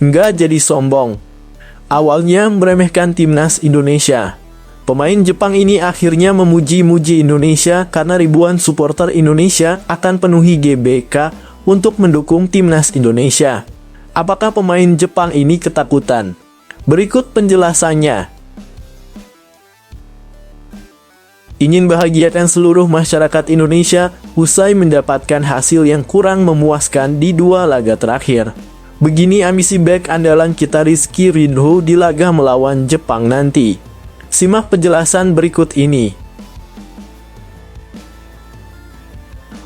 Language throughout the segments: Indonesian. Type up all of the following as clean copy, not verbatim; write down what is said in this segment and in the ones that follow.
Nggak jadi sombong. Awalnya meremehkan timnas Indonesia. Pemain Jepang ini akhirnya memuji-muji Indonesia karena ribuan supporter Indonesia akan penuhi GBK untuk mendukung timnas Indonesia. Apakah pemain Jepang ini ketakutan? Berikut penjelasannya. Ingin bahagiakan seluruh masyarakat Indonesia usai mendapatkan hasil yang kurang memuaskan di 2 laga terakhir. Begini ambisi bek andalan kita Rizky Ridho di laga melawan Jepang nanti. Simak penjelasan berikut ini.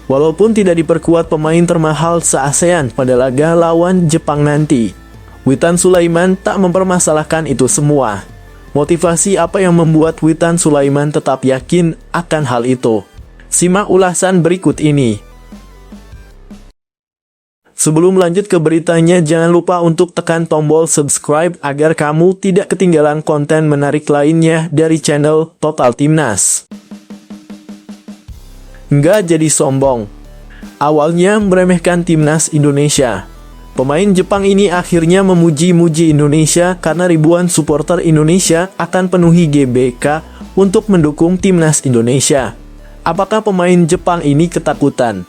Walaupun tidak diperkuat pemain termahal se-ASEAN pada laga lawan Jepang nanti, Witan Sulaiman tak mempermasalahkan itu semua. Motivasi apa yang membuat Witan Sulaiman tetap yakin akan hal itu? Simak ulasan berikut ini. Sebelum lanjut ke beritanya, jangan lupa untuk tekan tombol subscribe agar kamu tidak ketinggalan konten menarik lainnya dari channel Total Timnas. Nggak jadi sombong. Awalnya meremehkan timnas Indonesia. Pemain Jepang ini akhirnya memuji-muji Indonesia karena ribuan supporter Indonesia akan penuhi GBK untuk mendukung timnas Indonesia. Apakah pemain Jepang ini ketakutan?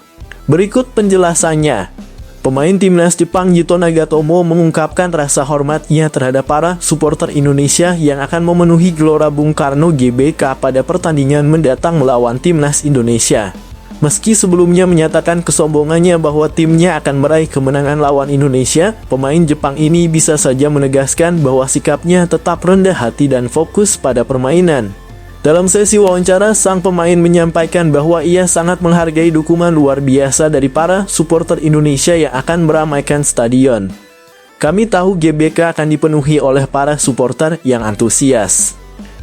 Berikut penjelasannya. Pemain timnas Jepang Yuto Nagatomo mengungkapkan rasa hormatnya terhadap para supporter Indonesia yang akan memenuhi Gelora Bung Karno GBK pada pertandingan mendatang melawan timnas Indonesia. Meski sebelumnya menyatakan kesombongannya bahwa timnya akan meraih kemenangan lawan Indonesia, pemain Jepang ini bisa saja menegaskan bahwa sikapnya tetap rendah hati dan fokus pada permainan. Dalam sesi wawancara, sang pemain menyampaikan bahwa ia sangat menghargai dukungan luar biasa dari para supporter Indonesia yang akan meramaikan stadion. Kami tahu GBK akan dipenuhi oleh para supporter yang antusias.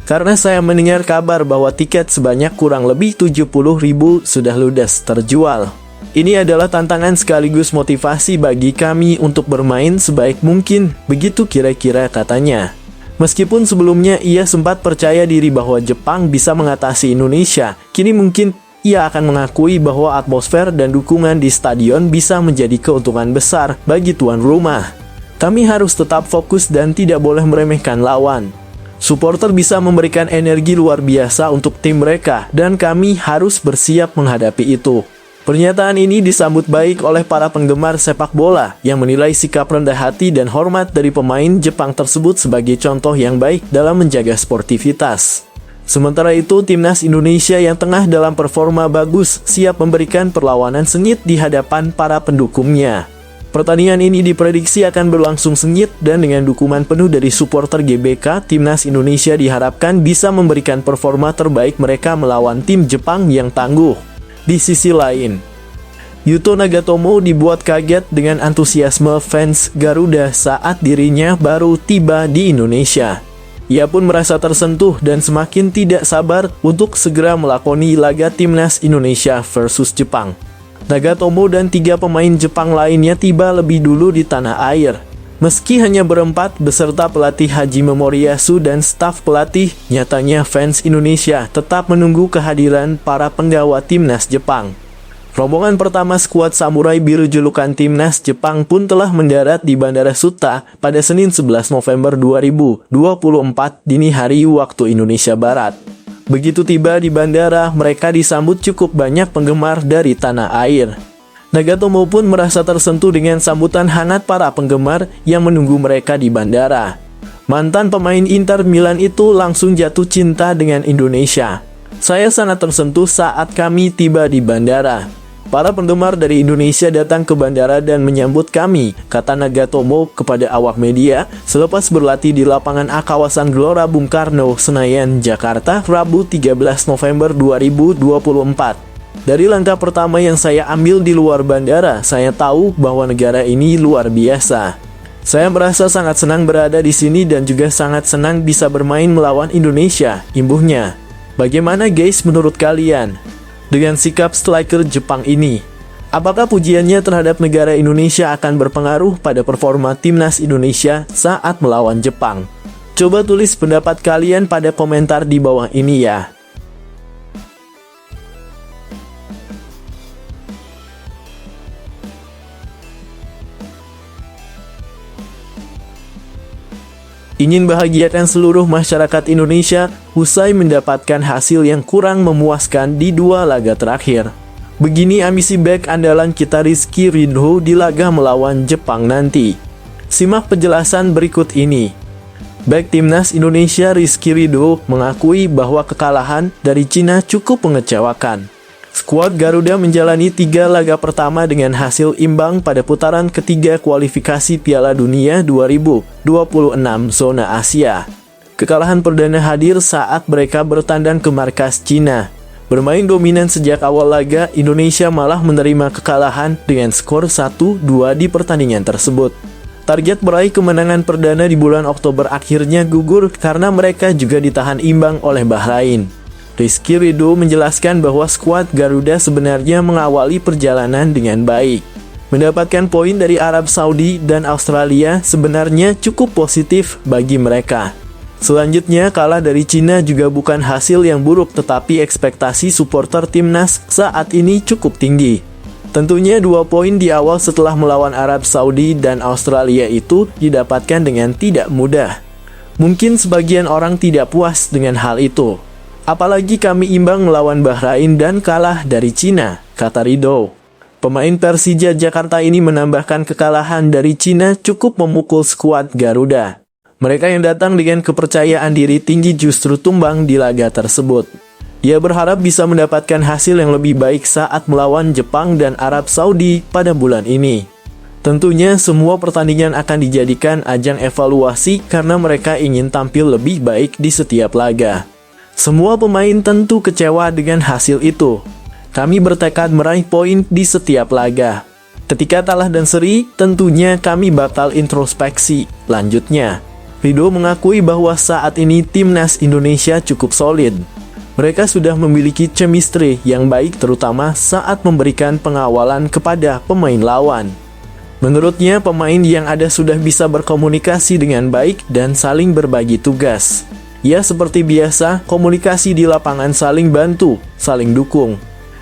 Karena saya mendengar kabar bahwa tiket sebanyak kurang lebih 70.000 sudah ludes terjual. Ini adalah tantangan sekaligus motivasi bagi kami untuk bermain sebaik mungkin, begitu kira-kira katanya. Meskipun sebelumnya ia sempat percaya diri bahwa Jepang bisa mengatasi Indonesia, kini mungkin ia akan mengakui bahwa atmosfer dan dukungan di stadion bisa menjadi keuntungan besar bagi tuan rumah. Kami harus tetap fokus dan tidak boleh meremehkan lawan. Supporter bisa memberikan energi luar biasa untuk tim mereka dan kami harus bersiap menghadapi itu. Pernyataan ini disambut baik oleh para penggemar sepak bola yang menilai sikap rendah hati dan hormat dari pemain Jepang tersebut sebagai contoh yang baik dalam menjaga sportivitas. Sementara itu, timnas Indonesia yang tengah dalam performa bagus siap memberikan perlawanan sengit di hadapan para pendukungnya. Pertandingan ini diprediksi akan berlangsung sengit dan dengan dukungan penuh dari supporter GBK, timnas Indonesia diharapkan bisa memberikan performa terbaik mereka melawan tim Jepang yang tangguh. Di sisi lain, Yuto Nagatomo dibuat kaget dengan antusiasme fans Garuda saat dirinya baru tiba di Indonesia. Ia pun merasa tersentuh dan semakin tidak sabar untuk segera melakoni laga timnas Indonesia versus Jepang. Nagatomo dan 3 pemain Jepang lainnya tiba lebih dulu di tanah air. Meski hanya berempat beserta pelatih Hajime Moriyasu dan staf pelatih, nyatanya fans Indonesia tetap menunggu kehadiran para penggawa timnas Jepang. Rombongan pertama skuad Samurai Biru julukan timnas Jepang pun telah mendarat di Bandara Suta pada Senin 11 November 2024 dini hari waktu Indonesia Barat. Begitu tiba di bandara, mereka disambut cukup banyak penggemar dari tanah air. Nagatomo pun merasa tersentuh dengan sambutan hangat para penggemar yang menunggu mereka di bandara. Mantan pemain Inter Milan itu langsung jatuh cinta dengan Indonesia. Saya sangat tersentuh saat kami tiba di bandara. Para penggemar dari Indonesia datang ke bandara dan menyambut kami, kata Nagatomo kepada awak media selepas berlatih di lapangan A kawasan Gelora Bung Karno, Senayan, Jakarta, Rabu 13 November 2024. Dari langkah pertama yang saya ambil di luar bandara, saya tahu bahwa negara ini luar biasa. Saya merasa sangat senang berada di sini dan juga sangat senang bisa bermain melawan Indonesia, imbuhnya. Bagaimana guys menurut kalian dengan sikap striker Jepang ini? Apakah pujiannya terhadap negara Indonesia akan berpengaruh pada performa timnas Indonesia saat melawan Jepang? Coba tulis pendapat kalian pada komentar di bawah ini ya. ingin bahagiakan seluruh masyarakat Indonesia usai mendapatkan hasil yang kurang memuaskan di 2 laga terakhir. Begini ambisi bek andalan kita Rizky Ridho di laga melawan Jepang nanti. Simak penjelasan berikut ini. Bek timnas Indonesia Rizky Ridho mengakui bahwa kekalahan dari Cina cukup mengecewakan. Skuad Garuda menjalani 3 laga pertama dengan hasil imbang pada putaran ketiga kualifikasi Piala Dunia 2026 zona Asia. Kekalahan perdana hadir saat mereka bertandang ke markas Cina. Bermain dominan sejak awal laga, Indonesia malah menerima kekalahan dengan skor 1-2 di pertandingan tersebut. Target meraih kemenangan perdana di bulan Oktober akhirnya gugur karena mereka juga ditahan imbang oleh Bahrain. Rizky Ridho menjelaskan bahwa skuad Garuda sebenarnya mengawali perjalanan dengan baik. Mendapatkan poin dari Arab Saudi dan Australia sebenarnya cukup positif bagi mereka. Selanjutnya, kalah dari Cina juga bukan hasil yang buruk, tetapi ekspektasi supporter timnas saat ini cukup tinggi. Tentunya 2 poin di awal setelah melawan Arab Saudi dan Australia itu didapatkan dengan tidak mudah. Mungkin sebagian orang tidak puas dengan hal itu. Apalagi kami imbang melawan Bahrain dan kalah dari Cina, kata Ridho. Pemain Persija Jakarta ini menambahkan kekalahan dari Cina cukup memukul skuad Garuda. Mereka yang datang dengan kepercayaan diri tinggi justru tumbang di laga tersebut. Dia berharap bisa mendapatkan hasil yang lebih baik saat melawan Jepang dan Arab Saudi pada bulan ini. Tentunya semua pertandingan akan dijadikan ajang evaluasi karena mereka ingin tampil lebih baik di setiap laga. Semua pemain tentu kecewa dengan hasil itu. Kami bertekad meraih poin di setiap laga. Ketika kalah dan seri, tentunya kami bakal introspeksi. Lanjutnya, Ridho mengakui bahwa saat ini timnas Indonesia cukup solid. Mereka sudah memiliki chemistry yang baik terutama saat memberikan pengawalan kepada pemain lawan. Menurutnya, pemain yang ada sudah bisa berkomunikasi dengan baik dan saling berbagi tugas. Ya, seperti biasa, komunikasi di lapangan saling bantu, saling dukung.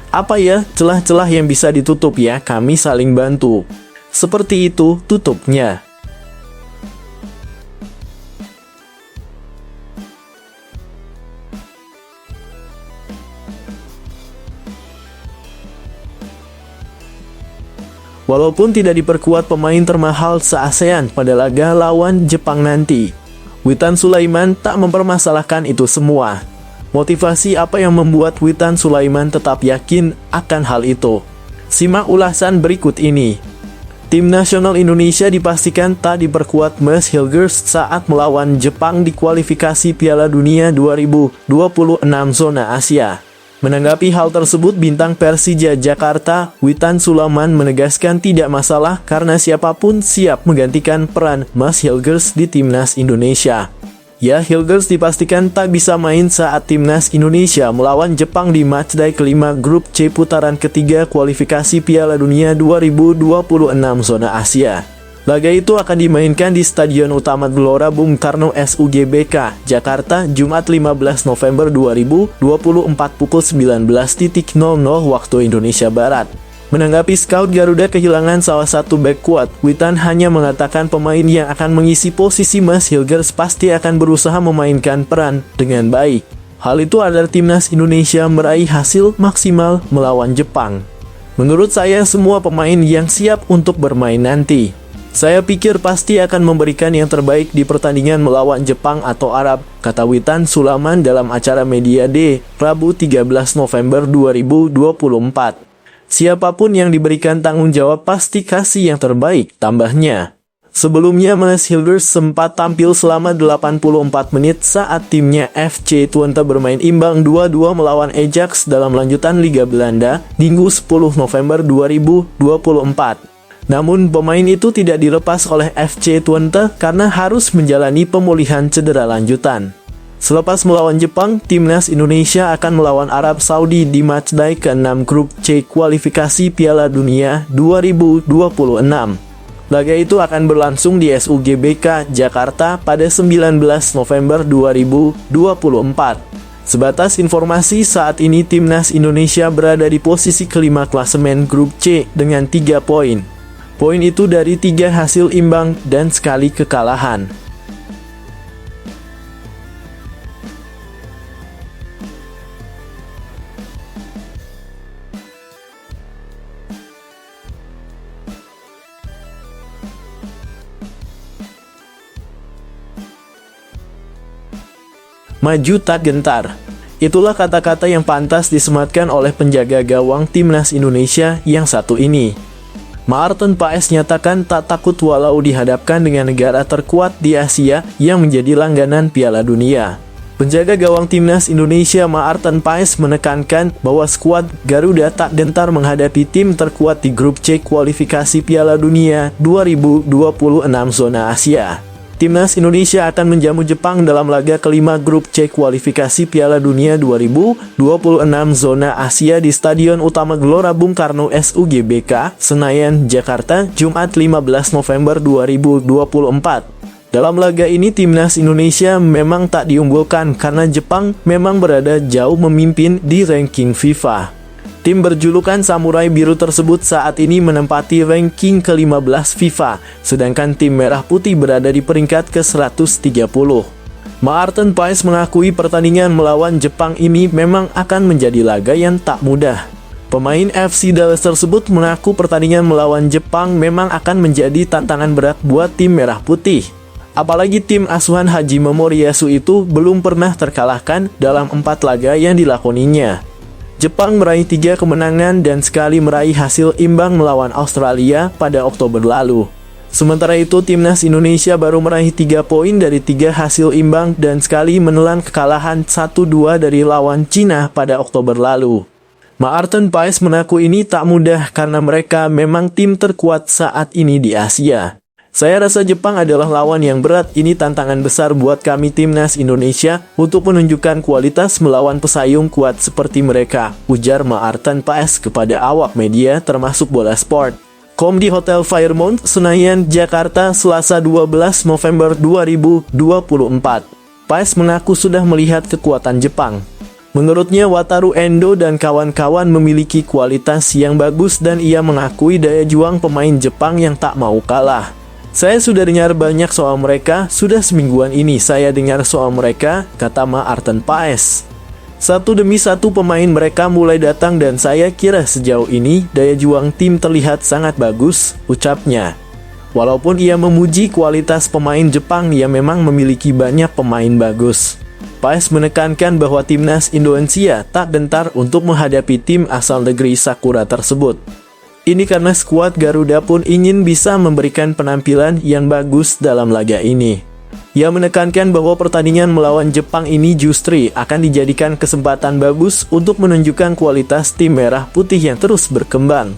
Apa ya celah-celah yang bisa ditutup ya, kami saling bantu. Seperti itu tutupnya. Walaupun tidak diperkuat pemain termahal se-ASEAN pada laga lawan Jepang nanti, Witan Sulaiman tak mempermasalahkan itu semua. Motivasi apa yang membuat Witan Sulaiman tetap yakin akan hal itu? Simak ulasan berikut ini. Tim nasional Indonesia dipastikan tak diperkuat Mas Hilgers saat melawan Jepang di kualifikasi Piala Dunia 2026 zona Asia. Menanggapi hal tersebut, bintang Persija Jakarta, Witan Sulaiman menegaskan tidak masalah karena siapapun siap menggantikan peran Mas Hilgers di timnas Indonesia. Ya, Hilgers dipastikan tak bisa main saat timnas Indonesia melawan Jepang di matchday kelima grup C putaran ketiga kualifikasi Piala Dunia 2026 zona Asia. Laga itu akan dimainkan di Stadion Utama Gelora Bung Karno SUGBK, Jakarta, Jumat 15 November 2024 pukul 19.00 waktu Indonesia Barat. Menanggapi scout Garuda kehilangan salah satu bek kuat, Witan hanya mengatakan pemain yang akan mengisi posisi Mas Hilgers pasti akan berusaha memainkan peran dengan baik. Hal itu agar timnas Indonesia meraih hasil maksimal melawan Jepang. Menurut saya semua pemain yang siap untuk bermain nanti. Saya pikir pasti akan memberikan yang terbaik di pertandingan melawan Jepang atau Arab, kata Witan Sulaiman dalam acara Media Day, Rabu 13 November 2024. Siapapun yang diberikan tanggung jawab pasti kasih yang terbaik, tambahnya. Sebelumnya, Mas Hilgers sempat tampil selama 84 menit saat timnya FC Twente bermain imbang 2-2 melawan Ajax dalam lanjutan Liga Belanda, Minggu 10 November 2024. Namun, pemain itu tidak dilepas oleh FC Twente karena harus menjalani pemulihan cedera lanjutan. Selepas melawan Jepang, timnas Indonesia akan melawan Arab Saudi di matchday ke-6 grup C kualifikasi Piala Dunia 2026. Laga itu akan berlangsung di SUGBK Jakarta pada 19 November 2024. Sebatas informasi, saat ini timnas Indonesia berada di posisi kelima klasemen grup C dengan 3 poin. Poin itu dari 3 hasil imbang dan sekali kekalahan. Maju tak gentar. Itulah kata-kata yang pantas disematkan oleh penjaga gawang timnas Indonesia yang satu ini. Maarten Paes nyatakan tak takut walau dihadapkan dengan negara terkuat di Asia yang menjadi langganan Piala Dunia. Penjaga gawang timnas Indonesia Maarten Paes menekankan bahwa skuad Garuda tak gentar menghadapi tim terkuat di grup C kualifikasi Piala Dunia 2026 zona Asia. Timnas Indonesia akan menjamu Jepang dalam laga kelima grup C kualifikasi Piala Dunia 2026 zona Asia di Stadion Utama Gelora Bung Karno SUGBK, Senayan, Jakarta, Jumat 15 November 2024. Dalam laga ini timnas Indonesia memang tak diunggulkan karena Jepang memang berada jauh memimpin di ranking FIFA. Tim berjulukan Samurai Biru tersebut saat ini menempati ranking ke-15 FIFA, sedangkan tim Merah Putih berada di peringkat ke-130. Maarten Paes mengakui pertandingan melawan Jepang ini memang akan menjadi laga yang tak mudah. Pemain FC Dallas tersebut mengaku pertandingan melawan Jepang memang akan menjadi tantangan berat buat tim Merah Putih. Apalagi tim asuhan Hajime Moriyasu itu belum pernah terkalahkan dalam 4 laga yang dilakoninya. Jepang meraih 3 kemenangan dan sekali meraih hasil imbang melawan Australia pada Oktober lalu. Sementara itu, timnas Indonesia baru meraih 3 poin dari 3 hasil imbang dan sekali menelan kekalahan 1-2 dari lawan Cina pada Oktober lalu. Maarten Paes mengaku ini tak mudah karena mereka memang tim terkuat saat ini di Asia. Saya rasa Jepang adalah lawan yang berat, ini tantangan besar buat kami timnas Indonesia untuk menunjukkan kualitas melawan pesaing kuat seperti mereka, ujar Maarten Paes kepada awak media termasuk Bola Sport.com di Hotel Fairmont, Senayan, Jakarta, Selasa 12 November 2024. Paes mengaku sudah melihat kekuatan Jepang. Menurutnya Wataru Endo dan kawan-kawan memiliki kualitas yang bagus dan ia mengakui daya juang pemain Jepang yang tak mau kalah. Saya sudah dengar banyak soal mereka, sudah semingguan ini saya dengar soal mereka, kata Maarten Paes. Satu demi satu pemain mereka mulai datang dan saya kira sejauh ini daya juang tim terlihat sangat bagus, ucapnya. Walaupun ia memuji kualitas pemain Jepang yang memang memiliki banyak pemain bagus. Paes menekankan bahwa timnas Indonesia tak gentar untuk menghadapi tim asal negeri Sakura tersebut. Ini karena skuad Garuda pun ingin bisa memberikan penampilan yang bagus dalam laga ini. Ia menekankan bahwa pertandingan melawan Jepang ini justru akan dijadikan kesempatan bagus untuk menunjukkan kualitas tim Merah Putih yang terus berkembang.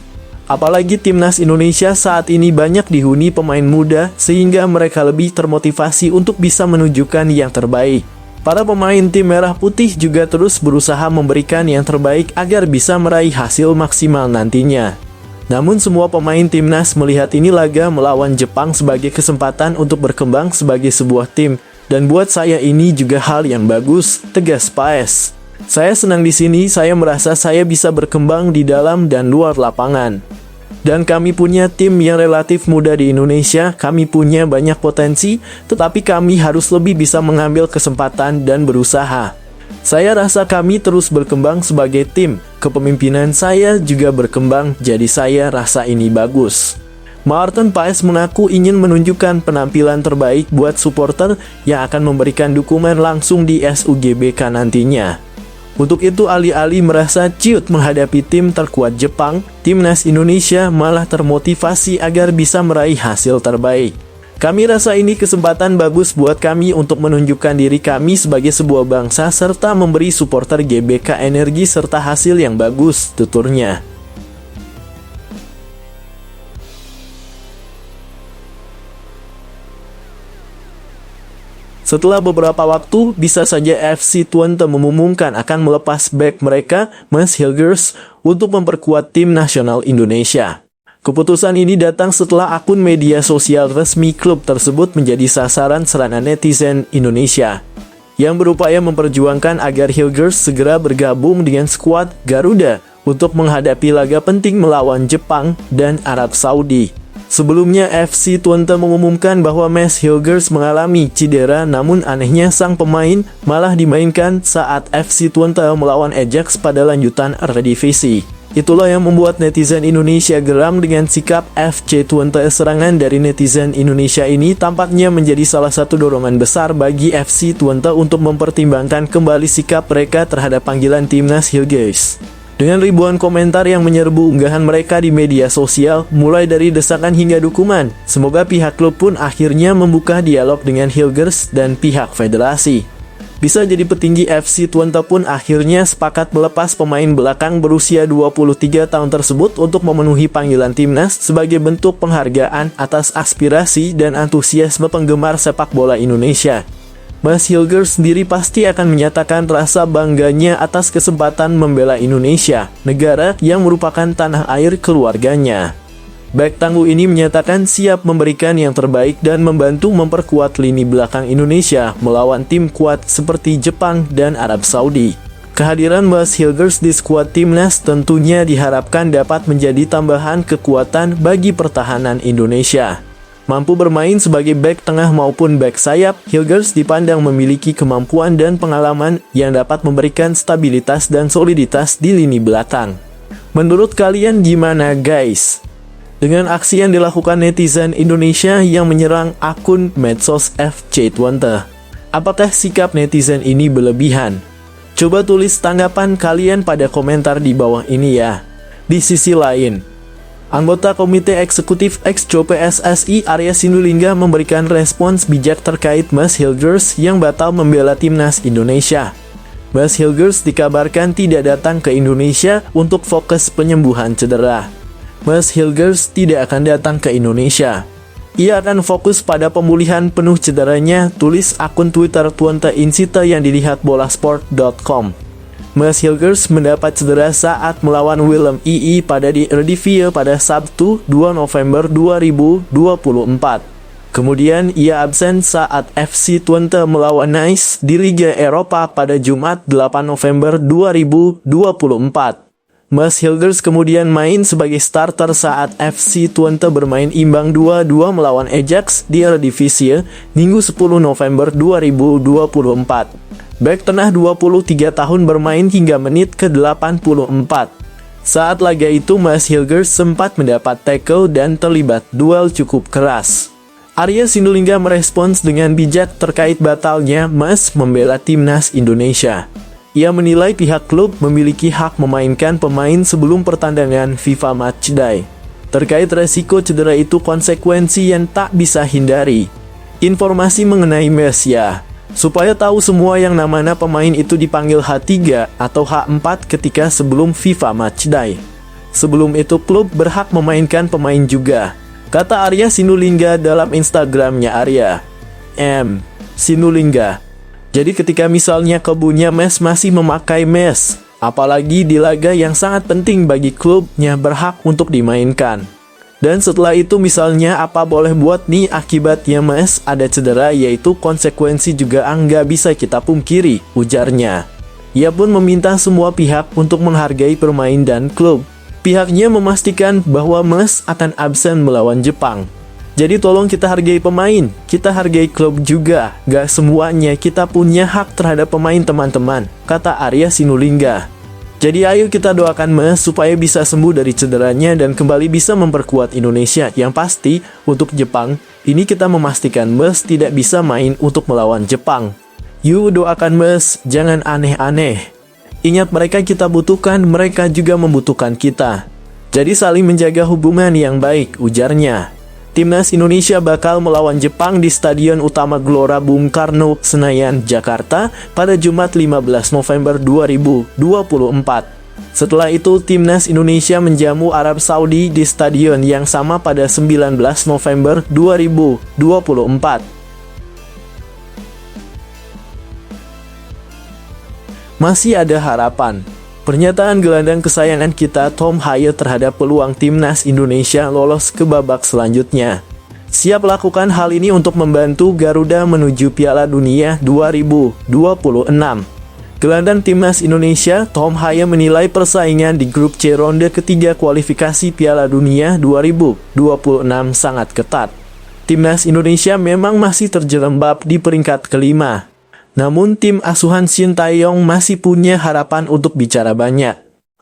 Apalagi timnas Indonesia saat ini banyak dihuni pemain muda sehingga mereka lebih termotivasi untuk bisa menunjukkan yang terbaik. Para pemain tim Merah Putih juga terus berusaha memberikan yang terbaik agar bisa meraih hasil maksimal nantinya. Namun semua pemain timnas melihat ini laga melawan Jepang sebagai kesempatan untuk berkembang sebagai sebuah tim, dan buat saya ini juga hal yang bagus, tegas Paes. Saya senang di sini, saya merasa saya bisa berkembang di dalam dan luar lapangan. Dan kami punya tim yang relatif muda di Indonesia, kami punya banyak potensi, tetapi kami harus lebih bisa mengambil kesempatan dan berusaha. Saya rasa kami terus berkembang sebagai tim, kepemimpinan saya juga berkembang, jadi saya rasa ini bagus. Maarten Paes mengaku ingin menunjukkan penampilan terbaik buat supporter yang akan memberikan dukungan langsung di SUGBK nantinya. Untuk itu alih-alih merasa ciut menghadapi tim terkuat Jepang, timnas Indonesia malah termotivasi agar bisa meraih hasil terbaik. Kami rasa ini kesempatan bagus buat kami untuk menunjukkan diri kami sebagai sebuah bangsa serta memberi supporter GBK energi serta hasil yang bagus, tuturnya. Setelah beberapa waktu, bisa saja FC Twente mengumumkan akan melepas bek mereka, Mads Hilgers, untuk memperkuat tim nasional Indonesia. Keputusan ini datang setelah akun media sosial resmi klub tersebut menjadi sasaran serangan netizen Indonesia yang berupaya memperjuangkan agar Hilgers segera bergabung dengan skuad Garuda untuk menghadapi laga penting melawan Jepang dan Arab Saudi. Sebelumnya FC Twente mengumumkan bahwa Mads Hilgers mengalami cedera, namun anehnya sang pemain malah dimainkan saat FC Twente melawan Ajax pada lanjutan Eredivisie. Itulah yang membuat netizen Indonesia geram dengan sikap FC Twente. Serangan dari netizen Indonesia ini tampaknya menjadi salah satu dorongan besar bagi FC Twente untuk mempertimbangkan kembali sikap mereka terhadap panggilan timnas Hilgers. Dengan ribuan komentar yang menyerbu unggahan mereka di media sosial, mulai dari desakan hingga dukungan, semoga pihak klub pun akhirnya membuka dialog dengan Hilgers dan pihak federasi. Bisa jadi petinggi FC Twente pun akhirnya sepakat melepas pemain belakang berusia 23 tahun tersebut untuk memenuhi panggilan timnas sebagai bentuk penghargaan atas aspirasi dan antusiasme penggemar sepak bola Indonesia. Mas Hilgers sendiri pasti akan menyatakan rasa bangganya atas kesempatan membela Indonesia, negara yang merupakan tanah air keluarganya. Bek tangguh ini menyatakan siap memberikan yang terbaik dan membantu memperkuat lini belakang Indonesia melawan tim kuat seperti Jepang dan Arab Saudi. Kehadiran Mas Hilgers di skuad timnas tentunya diharapkan dapat menjadi tambahan kekuatan bagi pertahanan Indonesia. Mampu bermain sebagai bek tengah maupun bek sayap, Hilgers dipandang memiliki kemampuan dan pengalaman yang dapat memberikan stabilitas dan soliditas di lini belakang. Menurut kalian gimana guys? Dengan aksi yang dilakukan netizen Indonesia yang menyerang akun medsos FC Twente, apakah sikap netizen ini berlebihan? Coba tulis tanggapan kalian pada komentar di bawah ini ya. Di sisi lain, anggota Komite Eksekutif Exco PSSI Arya Sinulinga memberikan respons bijak terkait Mas Hilgers yang batal membela timnas Indonesia. Mas Hilgers dikabarkan tidak datang ke Indonesia untuk fokus penyembuhan cedera. Mas Hilgers tidak akan datang ke Indonesia. Ia akan fokus pada pemulihan penuh cederanya, tulis akun Twitter Twente Insite yang dilihat bolasport.com. Mas Hilgers mendapat cedera saat melawan Willem II pada di Eredivisie pada Sabtu 2 November 2024. Kemudian ia absen saat FC Twente melawan Nice di Liga Eropa pada Jumat 8 November 2024. Mas Hilgers kemudian main sebagai starter saat FC Twente bermain imbang 2-2 melawan Ajax di Eredivisie Minggu 10 November 2024. Bek tengah 23 tahun bermain hingga menit ke-84. Saat laga itu Mas Hilgers sempat mendapat tackle dan terlibat duel cukup keras. Arya Sinulinga merespons dengan bijak terkait batalnya Mas membela timnas Indonesia. Ia menilai pihak klub memiliki hak memainkan pemain sebelum pertandingan FIFA Matchday. Terkait resiko cedera itu konsekuensi yang tak bisa hindari. Informasi mengenai Mas ya. Supaya tahu semua yang namanya pemain itu dipanggil H3 atau H4 ketika sebelum FIFA Matchday. Sebelum itu klub berhak memainkan pemain juga, kata Arya Sinulinga dalam Instagramnya Arya M. Sinulinga. Jadi ketika misalnya kebunnya Mes masih memakai Mes, apalagi di laga yang sangat penting bagi klubnya berhak untuk dimainkan. Dan setelah itu misalnya apa boleh buat nih akibatnya Mas ada cedera, yaitu konsekuensi juga nggak bisa kita pungkiri, ujarnya. Ia pun meminta semua pihak untuk menghargai permain dan klub. Pihaknya memastikan bahwa Mas akan absen melawan Jepang. Jadi tolong kita hargai pemain, kita hargai klub juga. Gak semuanya kita punya hak terhadap pemain teman-teman, kata Arya Sinulinga. Jadi ayo kita doakan Mas supaya bisa sembuh dari cederanya dan kembali bisa memperkuat Indonesia. Yang pasti untuk Jepang, ini kita memastikan Mas tidak bisa main untuk melawan Jepang. Yuk doakan Mas, jangan aneh-aneh. Ingat mereka kita butuhkan, mereka juga membutuhkan kita. Jadi saling menjaga hubungan yang baik, ujarnya. Timnas Indonesia bakal melawan Jepang di Stadion Utama Gelora Bung Karno, Senayan, Jakarta pada Jumat 15 November 2024. Setelah itu, Timnas Indonesia menjamu Arab Saudi di stadion yang sama pada 19 November 2024. Masih ada harapan. Pernyataan gelandang kesayangan kita Tom Haye terhadap peluang timnas Indonesia lolos ke babak selanjutnya. Siap lakukan hal ini untuk membantu Garuda menuju Piala Dunia 2026. Gelandang timnas Indonesia Tom Haye menilai persaingan di grup C ronde ketiga kualifikasi Piala Dunia 2026 sangat ketat. Timnas Indonesia memang masih terjerembab di peringkat kelima. Namun tim asuhan Shin Tae-yong masih punya harapan untuk bicara banyak.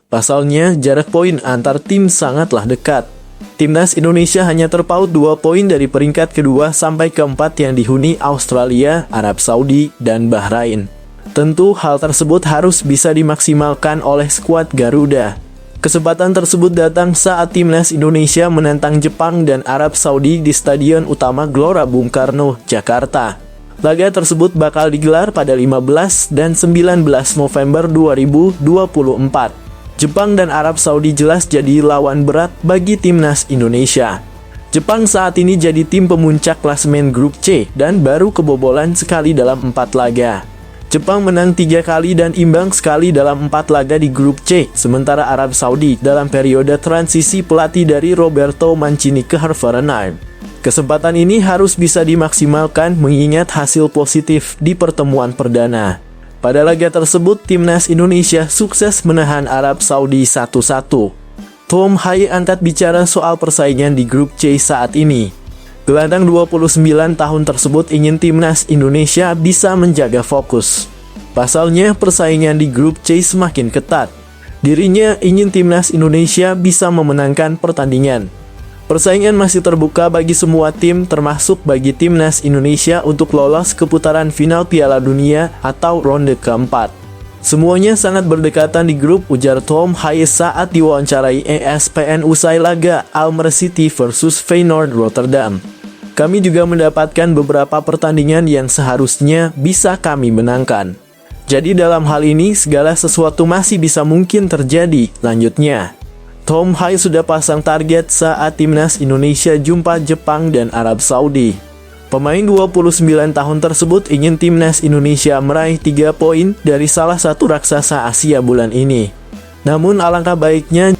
Pasalnya, jarak poin antar tim sangatlah dekat. Timnas Indonesia hanya terpaut 2 poin dari peringkat kedua sampai keempat yang dihuni Australia, Arab Saudi, dan Bahrain. Tentu hal tersebut harus bisa dimaksimalkan oleh skuad Garuda. Kesempatan tersebut datang saat Timnas Indonesia menantang Jepang dan Arab Saudi di Stadion Utama Gelora Bung Karno, Jakarta. Laga tersebut bakal digelar pada 15 dan 19 November 2024. Jepang dan Arab Saudi jelas jadi lawan berat bagi Timnas Indonesia. Jepang saat ini jadi tim pemuncak klasemen grup C dan baru kebobolan sekali dalam 4 laga. Jepang menang 3 kali dan imbang sekali dalam 4 laga di grup C, sementara Arab Saudi dalam periode transisi pelatih dari Roberto Mancini ke Hoffenheim. Kesempatan ini harus bisa dimaksimalkan mengingat hasil positif di pertemuan perdana. Pada laga tersebut, Timnas Indonesia sukses menahan Arab Saudi 1-1. Tom Haye angkat bicara soal persaingan di grup C saat ini. Gelandang 29 tahun tersebut ingin Timnas Indonesia bisa menjaga fokus. Pasalnya, persaingan di grup C semakin ketat. Dirinya ingin Timnas Indonesia bisa memenangkan pertandingan. Persaingan masih terbuka bagi semua tim, termasuk bagi Timnas Indonesia untuk lolos ke putaran final Piala Dunia atau ronde keempat. Semuanya sangat berdekatan di grup, ujar Tom Haye saat diwawancarai ESPN usai laga Almere City versus Feyenoord Rotterdam. Kami juga mendapatkan beberapa pertandingan yang seharusnya bisa kami menangkan. Jadi dalam hal ini segala sesuatu masih bisa mungkin terjadi, lanjutnya. Tom Haye sudah pasang target saat Timnas Indonesia jumpa Jepang dan Arab Saudi. Pemain 29 tahun tersebut ingin Timnas Indonesia meraih 3 poin dari salah satu raksasa Asia bulan ini. Namun alangkah baiknya